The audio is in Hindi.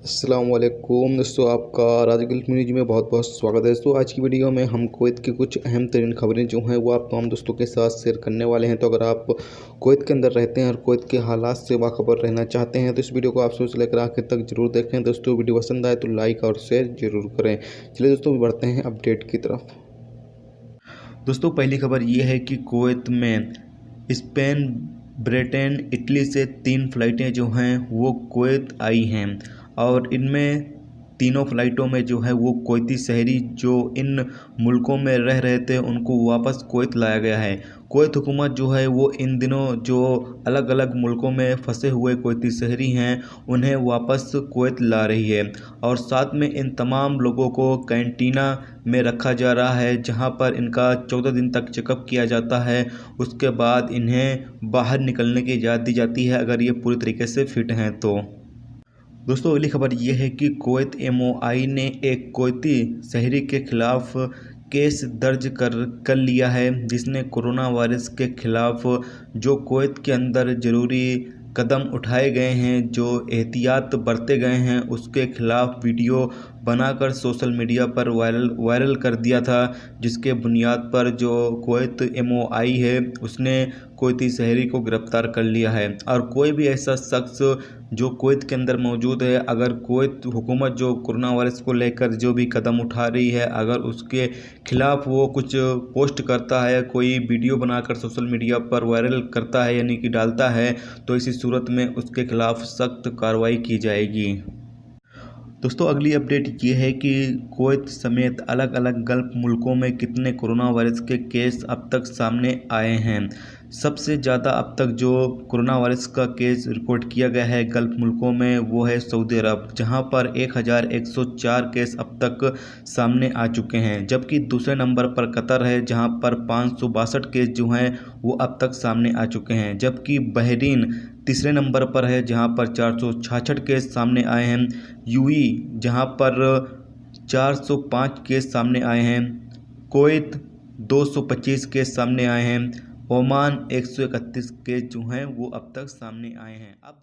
अस्सलाम वालेकुम दोस्तों, आपका राज गल्फ न्यूज़ में बहुत बहुत स्वागत है। दोस्तों, आज की वीडियो में हम कुवैत की कुछ अहम तरीन खबरें जो हैं वो आप तमाम दोस्तों के साथ शेयर करने वाले हैं। तो अगर आप कुवैत के अंदर रहते हैं और कुवैत के हालात से बाखबर रहना चाहते हैं तो इस वीडियो को आप शुरू से लेकर आखिर तक जरूर देखें। दोस्तों, वीडियो पसंद आए तो लाइक और शेयर जरूर करें। चलिए दोस्तों, बढ़ते हैं अपडेट की तरफ। दोस्तों, पहली खबर ये है कि कुवैत में स्पेन, ब्रिटेन, इटली से 3 फ़्लाइटें जो हैं वो कुवैत आई हैं और इनमें तीनों फ़्लाइटों में जो है वो कुवैती शहरी जो इन मुल्कों में रह रहे थे उनको वापस कुवैत लाया गया है। कुवैत हुकूमत जो है वो इन दिनों जो अलग अलग मुल्कों में फंसे हुए कुवैती शहरी हैं उन्हें वापस कुवैत ला रही है और साथ में इन तमाम लोगों को कैंटीना में रखा जा रहा है जहां पर इनका 14 दिन तक चेकअप किया जाता है। उसके बाद इन्हें बाहर निकलने की इजाज़त दी जाती है अगर ये पूरी तरीके से फिट हैं तो। दोस्तों, अगली खबर ये है कि कुवैत MOI ने एक कुवैती शहरी के खिलाफ केस दर्ज कर लिया है जिसने कोरोना वायरस के खिलाफ जो कुवैत के अंदर ज़रूरी कदम उठाए गए हैं, जो एहतियात बरते गए हैं उसके खिलाफ वीडियो बनाकर सोशल मीडिया पर वायरल कर दिया था, जिसके बुनियाद पर जो कुवैत MOI है उसने कुवैती शहरी को गिरफ्तार कर लिया है। और कोई भी ऐसा शख्स जो कुवैत के अंदर मौजूद है, अगर कुवैत हुकूमत जो कोरोना वायरस को लेकर जो भी कदम उठा रही है अगर उसके खिलाफ वो कुछ पोस्ट करता है, कोई वीडियो बनाकर सोशल मीडिया पर वायरल करता है यानी कि डालता है, तो इसी सूरत में उसके खिलाफ सख्त कार्रवाई की जाएगी। दोस्तों, अगली अपडेट ये है कि कुवैत समेत अलग अलग गल्फ़ मुल्कों में कितने कोरोना वायरस के केस अब तक सामने आए हैं। सबसे ज़्यादा अब तक जो कोरोना वायरस का केस रिपोर्ट किया गया है गल्फ़ मुल्कों में वो है सऊदी अरब, जहां पर 1104 केस अब तक सामने आ चुके हैं, जबकि दूसरे नंबर पर कतर है जहां पर 562 केस जो हैं वो अब तक सामने आ चुके हैं, जबकि बहरीन तीसरे नंबर पर है जहां पर 466 केस सामने आए हैं। UAE जहां पर 405 केस सामने आए हैं। कुवैत 225 केस सामने आए हैं। ओमान 131 केस जो हैं वो अब तक सामने आए हैं। अब